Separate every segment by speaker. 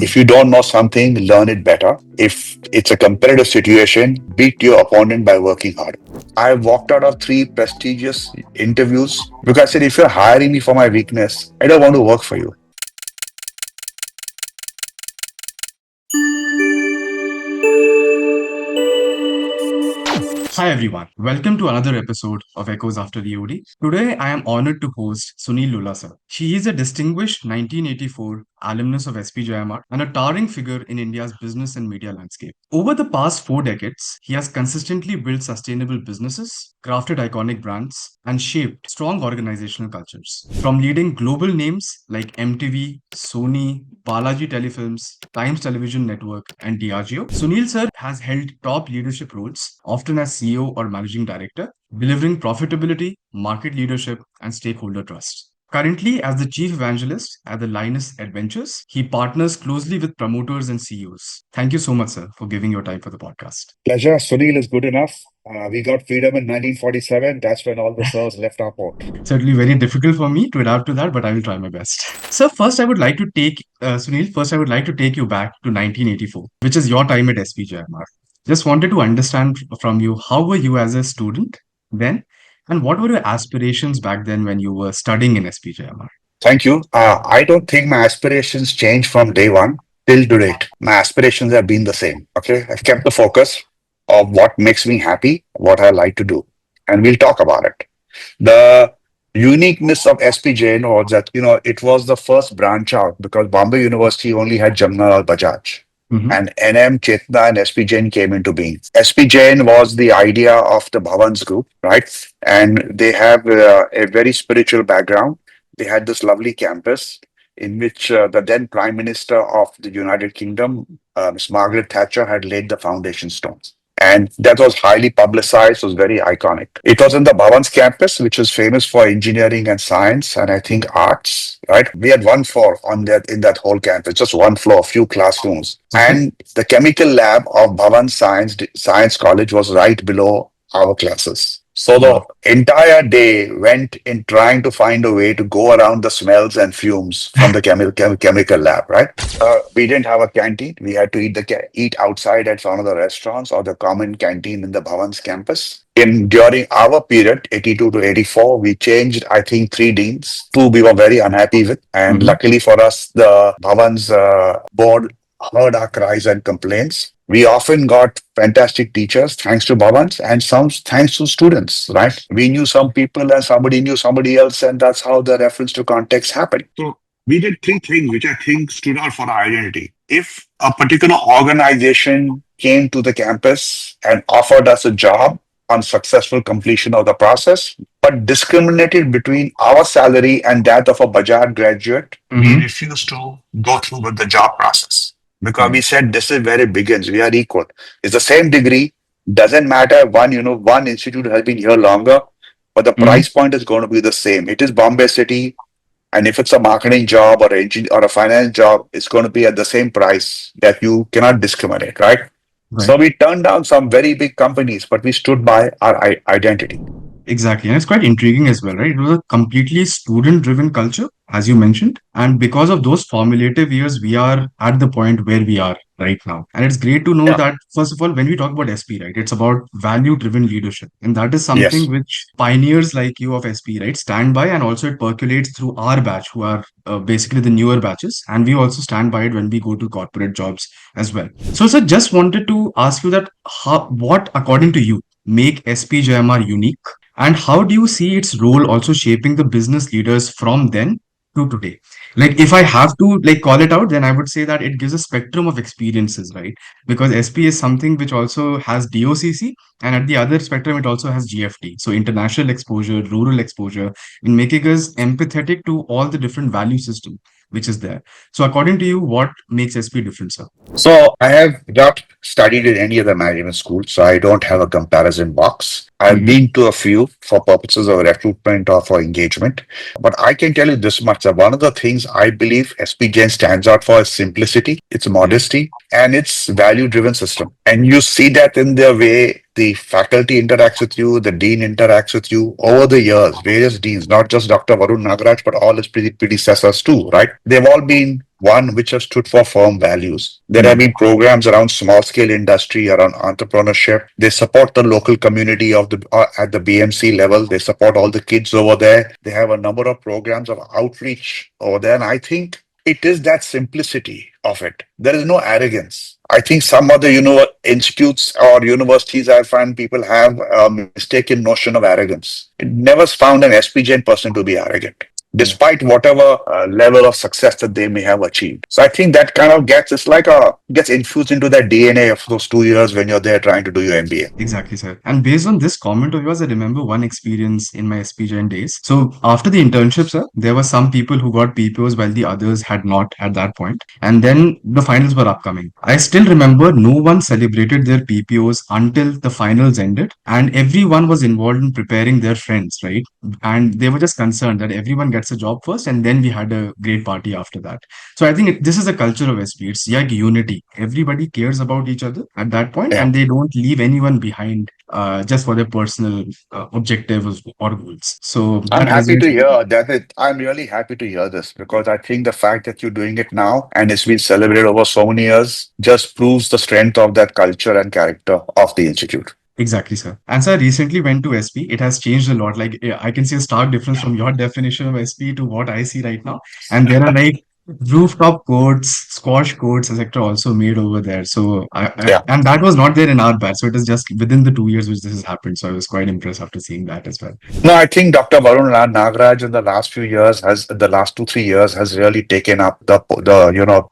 Speaker 1: If you don't know something, learn it better. If it's a competitive situation, beat your opponent by working hard. I walked out of three prestigious interviews because I said, if you're hiring me for my weakness, I don't want to work for you.
Speaker 2: Hi everyone, welcome to another episode of Echoes After EOD. Today I am honored to host Sunil Lulla sir. He is a distinguished 1984 alumnus of SPJIMR and a towering figure in India's business and media landscape. Over the past 4 decades, he has consistently built sustainable businesses, crafted iconic brands, and shaped strong organizational cultures. From leading global names like MTV, Sony, Balaji Telefilms, Times Television Network, and Diageo, Sunil sir has held top leadership roles, often as CEO or managing director, delivering profitability, market leadership, and stakeholder trust. Currently, as the chief evangelist at the Linus Adventures, he partners closely with promoters and CEOs. Thank you so much, sir, for giving your time for the podcast.
Speaker 1: Pleasure. Sunil is good enough. We got freedom in 1947. That's when all the sirs left our port.
Speaker 2: Certainly very difficult for me to adapt to that, but I will try my best. So first, I would like to take Sunil. First, I would like to take you back to 1984, which is your time at SPJIMR. Just wanted to understand from you how were you as a student then, and what were your aspirations back then when you were studying in SPJIMR?
Speaker 1: Thank you. I don't think my aspirations changed from day one till to date. My aspirations have been the same. Okay. I've kept the focus of what makes me happy, what I like to do. And we'll talk about it. The uniqueness of SPJN was that, it was the first branch out because Bombay University only had Jamnalal Bajaj.
Speaker 2: Mhm.
Speaker 1: And NM, Chetna, and SPJN came into being. SPJN was the idea of the Bhavans group, right? And they have a very spiritual background. They had this lovely campus in which the then Prime Minister of the United Kingdom, Miss Margaret Thatcher, had laid the foundation stones. And that was highly publicized, was very iconic. It was in the Bhavans campus, which is famous for engineering and science, and I think arts, right? We had one floor on that in that whole campus, just one floor, a few classrooms.
Speaker 2: Okay.
Speaker 1: And the chemical lab of Bhavan Science College was right below our classes. So the
Speaker 2: Wow.
Speaker 1: entire day went in trying to find a way to go around the smells and fumes from the chemical lab, right? We didn't have a canteen. We had to eat outside at one of the restaurants or the common canteen in the Bhavan's campus. In during our period, 82 to 84, we changed, I think, three deans. Two we were very unhappy with, and
Speaker 2: Mhm.
Speaker 1: luckily for us, the Bhavan's board heard our cries and complaints. We often got fantastic teachers thanks to Bhavans and some thanks to students, right? We knew some people and somebody knew somebody else, and that's how the reference to context happened. So we did three things which I think stood out for our identity. If a particular organization came to the campus and offered us a job on successful completion of the process, but discriminated between our salary and that of a Bajaj graduate, we
Speaker 2: Mhm.
Speaker 1: refused to go through with the job process because we
Speaker 2: Right.
Speaker 1: said this is where it begins. We are equal. It's the same degree. Doesn't matter. One institute has been here longer, but the
Speaker 2: Mhm.
Speaker 1: price point is going to be the same. It is Bombay City, and if it's a marketing job or or a finance job, it's going to be at the same price that you cannot discriminate, right? So
Speaker 2: Right.
Speaker 1: we turned down some very big companies, but we stood by our identity.
Speaker 2: Exactly. And it's quite intriguing as well, right? It was a completely student driven culture, as you mentioned. And because of those formative years, we are at the point where we are right now. And it's great to know
Speaker 1: Yeah.
Speaker 2: that, first of all, when we talk about SP, right, it's about value driven leadership. And that is something
Speaker 1: Yes.
Speaker 2: which pioneers like you of SP, right, stand by. And also it percolates through our batch, who are basically the newer batches. And we also stand by it when we go to corporate jobs as well. So, sir, just wanted to ask you that what, according to you, make SPJMR unique? And how do you see its role also shaping the business leaders from then to today? Like, if I have to like call it out, then I would say that it gives a spectrum of experiences, right? Because SP is something which also has DOCC, and at the other spectrum, it also has GFT. So international exposure, rural exposure, in making us empathetic to all the different value system which is there. So according to you, what makes SP different, sir?
Speaker 1: So I have not studied in any other management school, so I don't have a comparison box. I've
Speaker 2: Mm-hmm.
Speaker 1: been to a few for purposes of recruitment or for engagement. But I can tell you this much that one of the things I believe SPGen stands out for is simplicity, its
Speaker 2: Yeah.
Speaker 1: modesty, and its value driven system. And you see that in the way the faculty interacts with you, the dean interacts with you over the years, various deans, not just Dr. Varun Nagaraj, but all his predecessors too, right? They've all been one which has stood for firm values. There have
Speaker 2: Hmm.
Speaker 1: been programs around small scale industry, around entrepreneurship. They support the local community of the at the BMC level. They support all the kids over there. They have a number of programs of outreach over there. And I think it is that simplicity of it. There is no arrogance. I think some other institutes or universities, I find people have a mistaken notion of arrogance. It never found an SPJN person to be arrogant,
Speaker 2: Yeah.
Speaker 1: despite whatever level of success that they may have achieved. So I think that kind of it's like gets infused into that DNA of those 2 years when you're there trying to do your MBA.
Speaker 2: Exactly, sir. And based on this comment of yours, I remember one experience in my SPJN days. So after the internship, sir, there were some people who got PPOs while the others had not at that point. And then the finals were upcoming. I still remember no one celebrated their PPOs until the finals ended, and everyone was involved in preparing their friends, right? And they were just concerned that everyone gets a job first, and then we had a great party after that. So I think this is a culture of SP. It's like unity. Everybody cares about each other at that point,
Speaker 1: Yeah.
Speaker 2: and they don't leave anyone behind just for their personal objectives or goals. So
Speaker 1: I'm
Speaker 2: that
Speaker 1: happy to
Speaker 2: resonates with me.
Speaker 1: hear that. I'm really happy to hear this because I think the fact that you're doing it now and it's been celebrated over so many years just proves the strength of that culture and character of the institute.
Speaker 2: Exactly, sir. And so I recently went to SP. It has changed a lot. Like I can see a stark difference from your definition of SP to what I see right now. And there are like rooftop courts, squash courts, etc. also made over there. So
Speaker 1: Yeah.
Speaker 2: and that was not there in our batch. So it is just within the 2 years which this has happened. So I was quite impressed after seeing that as well.
Speaker 1: No, I think Dr. Varun Nagaraj in the last few years the last 2, 3 years has really taken up the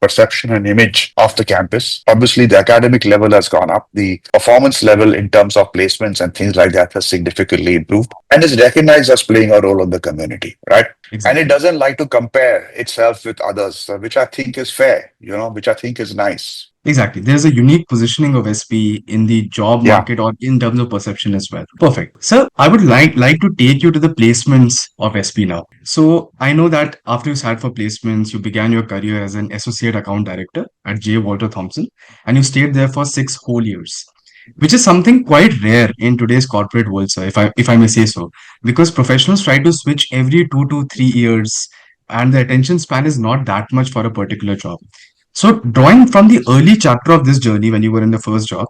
Speaker 1: perception and image of the campus. Obviously, the academic level has gone up. The performance level in terms of placements and things like that has significantly improved and is recognized as playing a role in the community, right? And it
Speaker 2: Exactly.
Speaker 1: doesn't like to compare itself with others, which I think is fair, which I think is nice.
Speaker 2: Exactly. There's a unique positioning of SP in the job
Speaker 1: Yeah.
Speaker 2: market or in terms of perception as well. Perfect. Sir, I would like to take you to the placements of SP now. So I know that after you sat for placements, you began your career as an associate account director at J. Walter Thompson, and you stayed there for 6 whole years, which is something quite rare in today's corporate world, sir, if I may say so, because professionals try to switch every 2 to 3 years, and the attention span is not that much for a particular job. So, drawing from the early chapter of this journey when you were in the first job,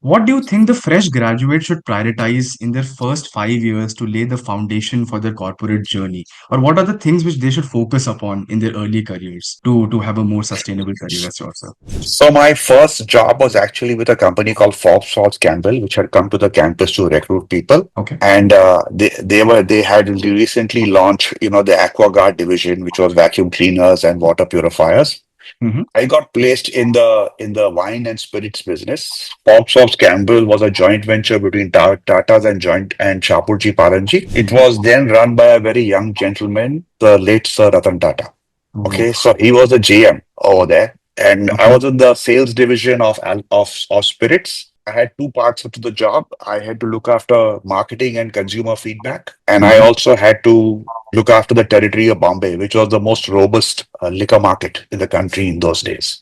Speaker 2: what do you think the fresh graduate should prioritize in their first 5 years to lay the foundation for their corporate journey? Or what are the things which they should focus upon in their early careers to have a more sustainable career as yourself?
Speaker 1: So my first job was actually with a company called Forbes Campbell, which had come to the campus to recruit people.
Speaker 2: Okay.
Speaker 1: And they had recently launched, the AquaGuard division, which was vacuum cleaners and water purifiers.
Speaker 2: Mm-hmm.
Speaker 1: I got placed in the wine and spirits business. Forbes Campbell was a joint venture between Tata's and Chapurji Paranji. It
Speaker 2: Mm-hmm.
Speaker 1: was then run by a very young gentleman, the late Sir Ratan Tata.
Speaker 2: Oh,
Speaker 1: Okay, so he was a GM over there, and I
Speaker 2: okay.
Speaker 1: was in the sales division of spirits. I had two parts to the job. I had to look after marketing and consumer feedback, and I
Speaker 2: Mm-hmm.
Speaker 1: also had to look after the territory of Bombay, which was the most robust liquor market in the country in those days.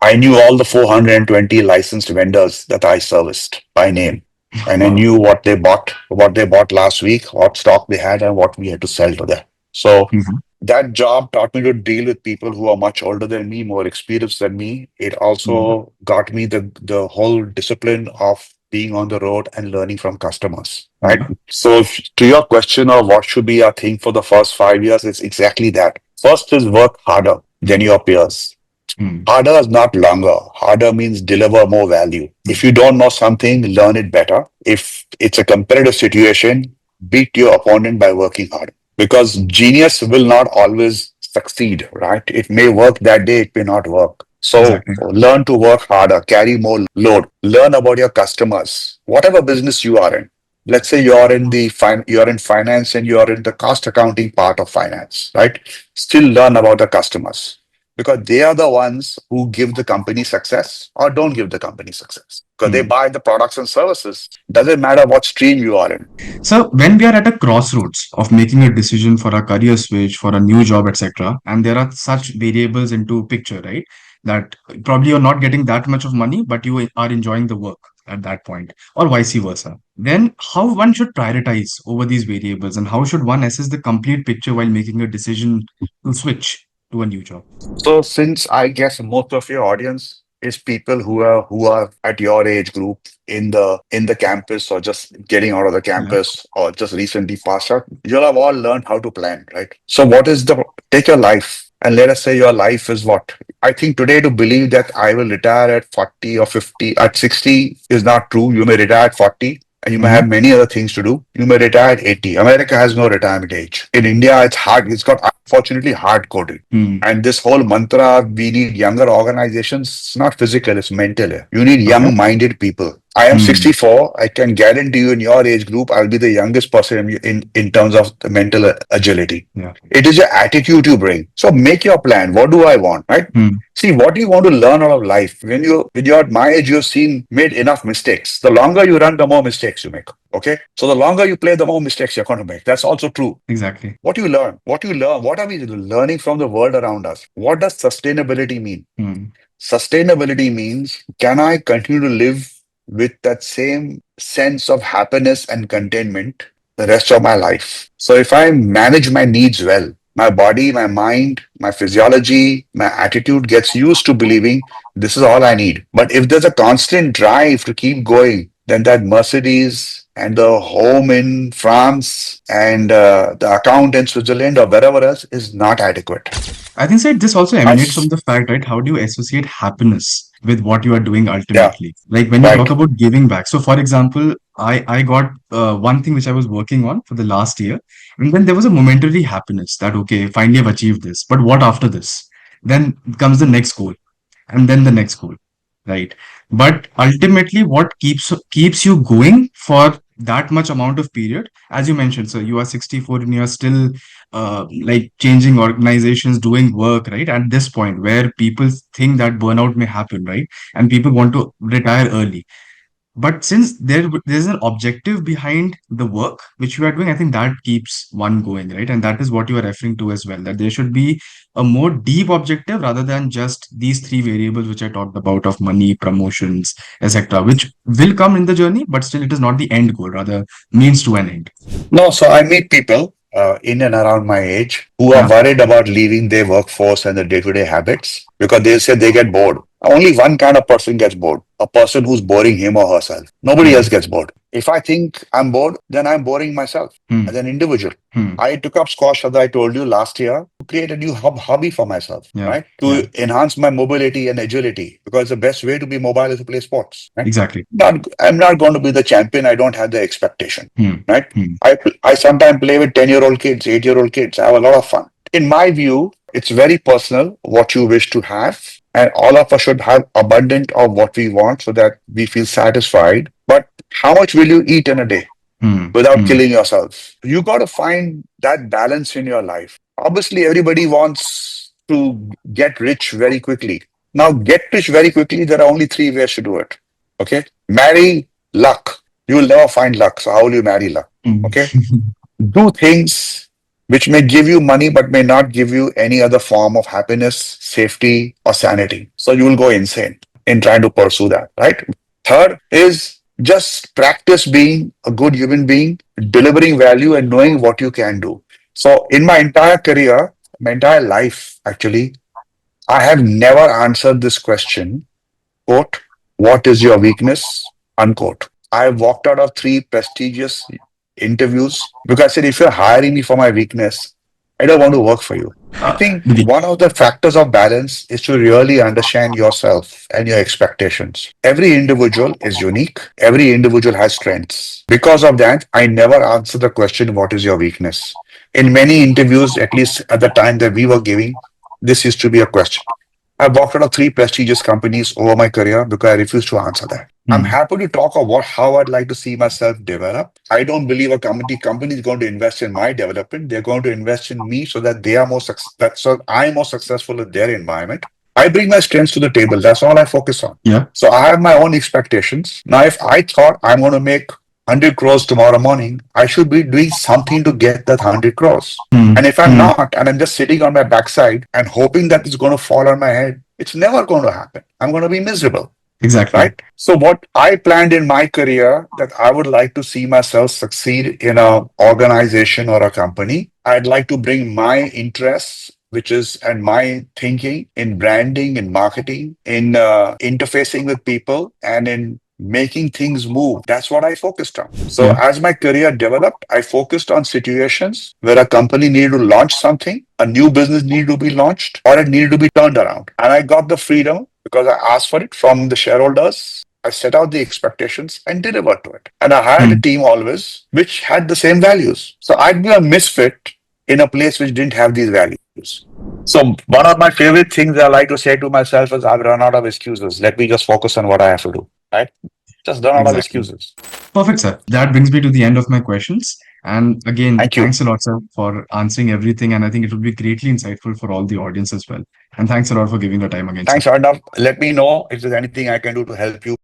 Speaker 1: I knew all the 420 licensed vendors that I serviced by name, and I
Speaker 2: Wow.
Speaker 1: knew what they bought last week, what stock they had, and what we had to sell to them. So
Speaker 2: Mm-hmm.
Speaker 1: that job taught me to deal with people who are much older than me, more experienced than me. It
Speaker 2: Mm-hmm.
Speaker 1: also got me the whole discipline of being on the road and learning from customers. Right.
Speaker 2: Yeah.
Speaker 1: So to your question of what should be our thing for the first 5 years, it's exactly that. First is work harder than your peers.
Speaker 2: Mm.
Speaker 1: Harder is not longer. Harder means deliver more value. If you don't know something, learn it better. If it's a competitive situation, beat your opponent by working harder. Because genius will not always succeed, right? It may work that day, it may not work. So
Speaker 2: Exactly.
Speaker 1: learn to work harder, carry more load, learn about your customers, whatever business you are in. Let's say you're in finance and you're in the cost accounting part of finance, right? Still learn about the customers because they are the ones who give the company success or don't give the company success because they
Speaker 2: Mm.
Speaker 1: buy the products and services. Doesn't matter what stream you are in.
Speaker 2: So, when we are at a crossroads of making a decision for a career switch, for a new job, etc., and there are such variables into picture, right? That probably you're not getting that much of money, but you are enjoying the work at that point, or vice versa. Then, how one should prioritize over these variables, and how should one assess the complete picture while making a decision to switch? to a new job?
Speaker 1: So since I guess most of your audience is people who are at your age group in the campus or just getting out of the
Speaker 2: Yeah.
Speaker 1: campus or just recently passed out, you'll have all learned how to plan, right? So what is the take your life and let us say your life is what? I think today to believe that I will retire at 40 or 50, at 60 is not true. You may retire at 40 and you may
Speaker 2: Mm-hmm.
Speaker 1: have many other things to do. You may retire at 80. America has no retirement age. In India, it's hard. It's got unfortunately hard coded.
Speaker 2: Mm.
Speaker 1: And this whole mantra, we need younger organizations, it's not physical, it's mental. You need
Speaker 2: Okay.
Speaker 1: young minded people. I am
Speaker 2: Mm.
Speaker 1: 64. I can guarantee you in your age group, I'll be the youngest person in terms of the mental agility.
Speaker 2: Yeah.
Speaker 1: It is your attitude you bring. So make your plan. What do I want? Right?
Speaker 2: Mm.
Speaker 1: See, what do you want to learn out of life? When you're at my age, you've seen made enough mistakes. The longer you run, the more mistakes you make. Okay. So the longer you play, the more mistakes you're going to make. That's also true.
Speaker 2: Exactly.
Speaker 1: What do you learn? What do you learn? What are we learning from the world around us? What does sustainability mean?
Speaker 2: Mm.
Speaker 1: Sustainability means can I continue to live with that same sense of happiness and contentment the rest of my life? So if I manage my needs well, my body, my mind, my physiology, my attitude gets used to believing this is all I need. But if there's a constant drive to keep going, then that Mercedes and the home in France and the account in Switzerland or wherever else is not adequate.
Speaker 2: I think that this also
Speaker 1: I,
Speaker 2: emanates from the fact, right? How do you associate happiness with what you are doing
Speaker 1: yeah,
Speaker 2: ultimately? Like when you
Speaker 1: right.
Speaker 2: talk about giving back. So, for example, I got one thing which I was working on for the last year, and then there was a momentary happiness that okay, finally I've achieved this. But what after this? Then comes the next goal, and then the next goal, right? But ultimately, what keeps you going for that much amount of period, as you mentioned, so you are 64 and you are still like changing organizations, doing work, right? At this point where people think that burnout may happen, right? And people want to retire early. But since there's an objective behind the work which you are doing, I think that keeps one going, right? And that is what you are referring to as well, that there should be a more deep objective rather than just these three variables which I talked about of money, promotions, etc., which will come in the journey, but still it is not the end goal, rather means to an end.
Speaker 1: No, so I meet people in and around my age who are
Speaker 2: Yeah.
Speaker 1: worried about leaving their workforce and their day-to-day habits because they say they get bored. Only one kind of person gets bored, a person who's boring him or herself. Nobody
Speaker 2: Hmm.
Speaker 1: else gets bored. If I think I'm bored, then I'm boring myself
Speaker 2: Hmm.
Speaker 1: as an individual.
Speaker 2: Hmm.
Speaker 1: I took up squash, as I told you last year, to create a new hobby for myself,
Speaker 2: Yeah.
Speaker 1: right?
Speaker 2: Yeah.
Speaker 1: To enhance my mobility and agility because the best way to be mobile is to play sports, right?
Speaker 2: Exactly.
Speaker 1: I'm not going to be the champion. I don't have the expectation,
Speaker 2: Hmm.
Speaker 1: right?
Speaker 2: Hmm.
Speaker 1: I sometimes play with 10-year-old kids, 8-year-old kids. I have a lot of fun. In my view, it's very personal what you wish to have. And all of us should have abundant of what we want so that we feel satisfied. But how much will you eat in a day
Speaker 2: Hmm.
Speaker 1: without
Speaker 2: Hmm.
Speaker 1: killing yourself? You got to find that balance in your life. Obviously, everybody wants to get rich very quickly. Now, get rich very quickly, there are only three ways to do it. Okay? Marry luck. You will never find luck. So, how will you marry luck?
Speaker 2: Hmm.
Speaker 1: Okay? Do things which may give you money but may not give you any other form of happiness, safety, or sanity. So you will go insane in trying to pursue that, right? Third is just practice being a good human being, delivering value and knowing what you can do. So in my entire career, my entire life, actually, I have never answered this question, quote, what is your weakness? Unquote. I walked out of three prestigious interviews because I said, if you're hiring me for my weakness, I don't want to work for you. I think
Speaker 2: The
Speaker 1: one of the factors of balance is to really understand yourself and your expectations. Every individual is unique. Every individual has strengths. Because of that, I never answer the question, what is your weakness? In many interviews, at least at the time that we were giving, this used to be a question. I've walked out of three prestigious companies over my career because I refuse to answer that. I'm
Speaker 2: Hmm.
Speaker 1: happy to talk about how I'd like to see myself develop. I don't believe a company is going to invest in my development. They're going to invest in me so that they are so I'm more successful in their environment. I bring my strengths to the table. That's all I focus on.
Speaker 2: Yeah.
Speaker 1: So I have my own expectations. Now, if I thought I'm going to make 100 crores tomorrow morning, I should be doing something to get that 100 crores.
Speaker 2: Hmm.
Speaker 1: And if I'm
Speaker 2: Hmm.
Speaker 1: not, and I'm just sitting on my backside and hoping that it's going to fall on my head, it's never going to happen. I'm going to be miserable,
Speaker 2: Exactly.
Speaker 1: right? So what I planned in my career that I would like to see myself succeed in a organization or a company. I'd like to bring my interests which is and my thinking in branding, in marketing, in interfacing with people, and in making things move. That's what I focused on. So
Speaker 2: Yeah.
Speaker 1: as my career developed, I focused on situations where a company needed to launch something, a new business needed to be launched, or it needed to be turned around. And I got the freedom because I asked for it from the shareholders. I set out the expectations and delivered to it. And I hired a
Speaker 2: Mm.
Speaker 1: team always which had the same values. So I'd be a misfit in a place which didn't have these values. So one of my favorite things I like to say to myself is I've run out of excuses. Let me just focus on what I have to do. Right? Just run out of
Speaker 2: Exactly.
Speaker 1: excuses.
Speaker 2: Perfect, sir. That brings me to the end of my questions. And again,
Speaker 1: Thank you.
Speaker 2: thanks a lot, sir, for answering everything. And I think it will be greatly insightful for all the audience as well. And thanks a lot for giving the time again, sir.
Speaker 1: Thanks, Arnav. Let me know if there's anything I can do to help you.